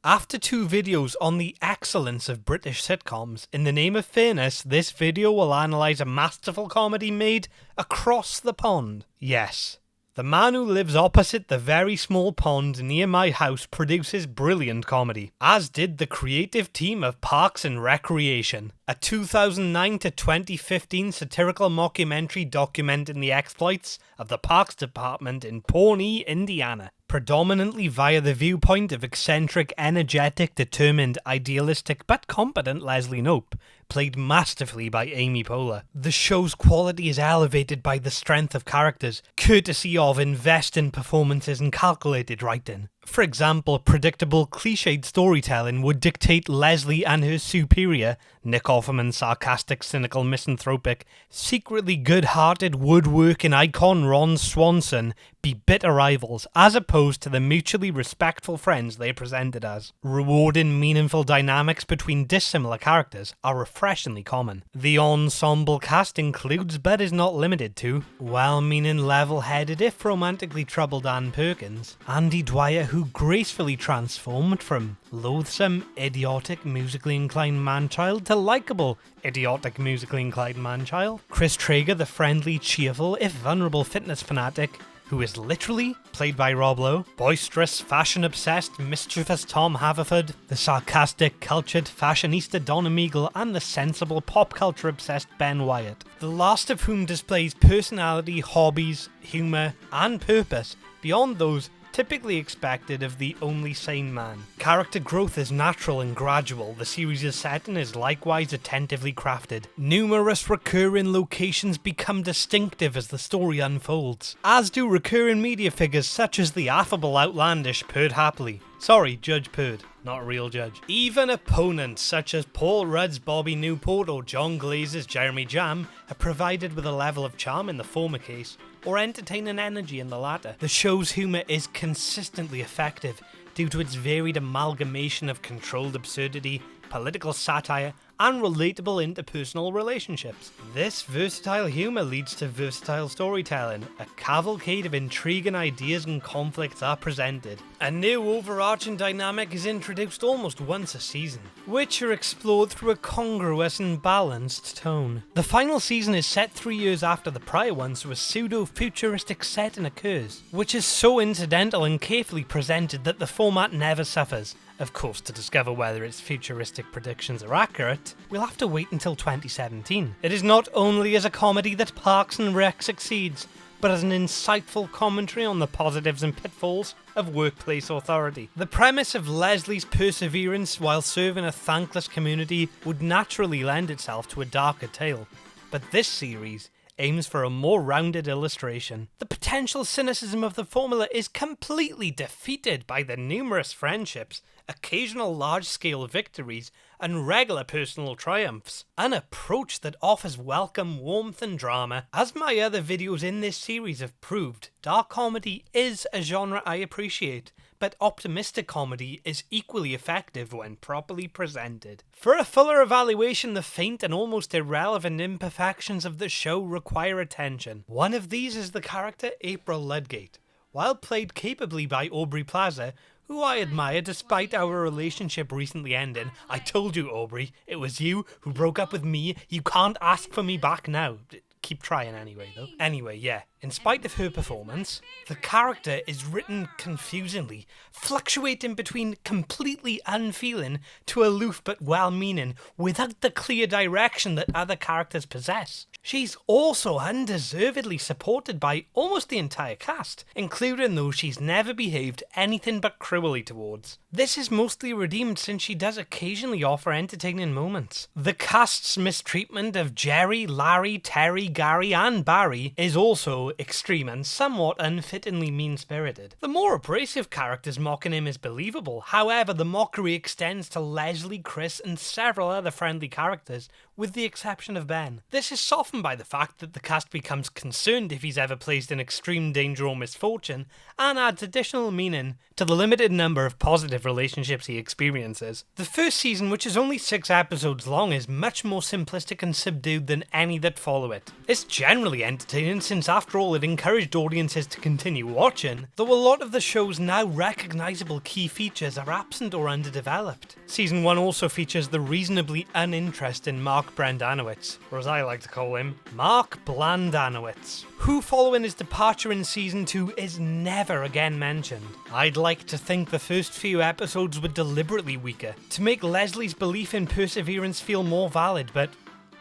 After 2 videos on the excellence of British sitcoms, in the name of fairness, this video will analyse a masterful comedy made across the pond. Yes, the man who lives opposite the very small pond near my house produces brilliant comedy, as did the creative team of Parks and Recreation, a 2009 to 2015 satirical mockumentary documenting the exploits of the Parks Department in Pawnee, Indiana, predominantly via the viewpoint of eccentric, energetic, determined, idealistic, but competent Leslie Knope, played masterfully by Amy Poehler. The show's quality is elevated by the strength of characters, courtesy of invested performances and calculated writing. For example, predictable, cliched storytelling would dictate Leslie and her superior, Nick Offerman's sarcastic, cynical, misanthropic, secretly good-hearted woodworking icon Ron Swanson, be bitter rivals, as opposed to the mutually respectful friends they are presented as. Rewarding, meaningful dynamics between dissimilar characters are refreshingly common. The ensemble cast includes, but is not limited to, well-meaning, level-headed, if romantically troubled Ann Perkins, Andy Dwyer, who gracefully transformed from loathsome, idiotic, musically inclined man-child to likeable, idiotic, musically inclined man-child. Chris Traeger, the friendly, cheerful, if vulnerable fitness fanatic, who is literally played by Rob Lowe, boisterous, fashion-obsessed, mischievous Tom Haverford, the sarcastic, cultured, fashionista Donna Meagle, and the sensible, pop-culture-obsessed Ben Wyatt, the last of whom displays personality, hobbies, humour, and purpose beyond those typically expected of the only sane man. Character growth is natural and gradual. The series' setting is likewise attentively crafted. Numerous recurring locations become distinctive as the story unfolds, as do recurring media figures such as the affable, outlandish Perd Hapley. Sorry, Judge Perd, not a real judge. Even opponents such as Paul Rudd's Bobby Newport or John Glaze's Jeremy Jam are provided with a level of charm in the former case, or entertaining energy in the latter. The show's humour is consistently effective due to its varied amalgamation of controlled absurdity, political satire, and relatable interpersonal relationships. This versatile humour leads to versatile storytelling. A cavalcade of intriguing ideas and conflicts are presented. A new overarching dynamic is introduced almost once a season, which are explored through a congruous and balanced tone. The final season is set 3 years after the prior one, so a pseudo-futuristic setting occurs, which is so incidental and carefully presented that the format never suffers. Of course, to discover whether its futuristic predictions are accurate, we'll have to wait until 2017. It is not only as a comedy that Parks and Rec succeeds, but as an insightful commentary on the positives and pitfalls of workplace authority. The premise of Leslie's perseverance while serving a thankless community would naturally lend itself to a darker tale, but this series aims for a more rounded illustration. The potential cynicism of the formula is completely defeated by the numerous friendships, occasional large-scale victories, and regular personal triumphs. An approach that offers welcome warmth and drama. As my other videos in this series have proved, dark comedy is a genre I appreciate, but optimistic comedy is equally effective when properly presented. For a fuller evaluation, the faint and almost irrelevant imperfections of the show require attention. One of these is the character April Ludgate. While played capably by Aubrey Plaza, who I admire despite our relationship recently ending. I told you, Aubrey, it was you who broke up with me. You can't ask for me back now. Keep trying anyway, though. Anyway, yeah, in spite of her performance, the character is written confusingly, fluctuating between completely unfeeling to aloof but well-meaning, without the clear direction that other characters possess. She's also undeservedly supported by almost the entire cast, including those she's never behaved anything but cruelly towards. This is mostly redeemed since she does occasionally offer entertaining moments. The cast's mistreatment of Jerry, Larry, Terry, Gary, and Barry is also extreme and somewhat unfittingly mean-spirited. The more abrasive characters mocking him is believable, however the mockery extends to Leslie, Chris, and several other friendly characters, with the exception of Ben. This is softened by the fact that the cast becomes concerned if he's ever placed in extreme danger or misfortune, and adds additional meaning to the limited number of positive relationships he experiences. The first season, which is only 6 episodes long, is much more simplistic and subdued than any that follow it. It's generally entertaining since after all it encouraged audiences to continue watching, though a lot of the show's now recognisable key features are absent or underdeveloped. Season 1 also features the reasonably uninteresting Mark Brendanowitz, or as I like to call him, Mark Blandanowitz, who following his departure in Season 2 is never again mentioned. I'd like to think the first few episodes were deliberately weaker, to make Leslie's belief in perseverance feel more valid, but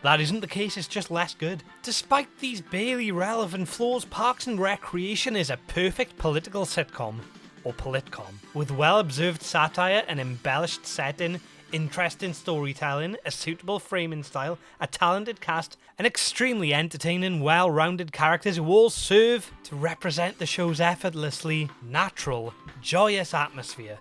that isn't the case, it's just less good. Despite these barely relevant flaws, Parks and Recreation is a perfect political sitcom, or politcom, with well-observed satire, an embellished setting, interesting storytelling, a suitable framing style, a talented cast, and extremely entertaining, well-rounded characters who all serve to represent the show's effortlessly natural, joyous atmosphere.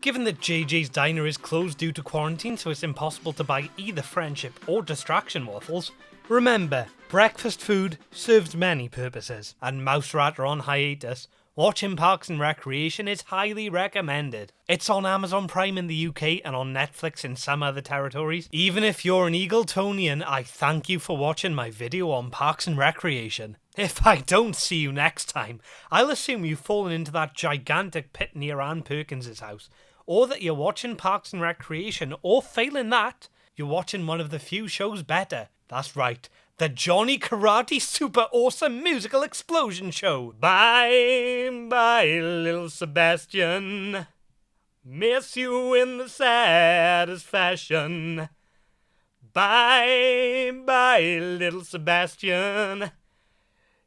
Given that JJ's Diner is closed due to quarantine, so it's impossible to buy either friendship or distraction waffles, remember, breakfast food serves many purposes, and Mouse Rat are on hiatus. Watching Parks and Recreation is highly recommended. It's on Amazon Prime in the UK and on Netflix in some other territories. Even if you're an Eagletonian, I thank you for watching my video on Parks and Recreation. If I don't see you next time, I'll assume you've fallen into that gigantic pit near Ann Perkins' house, or that you're watching Parks and Recreation, or failing that, you're watching one of the few shows better. That's right, the Johnny Karate Super Awesome Musical Explosion Show. Bye, bye, little Sebastian. Miss you in the saddest fashion. Bye, bye, little Sebastian.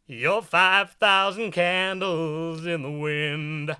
You're 5,000 candles in the wind.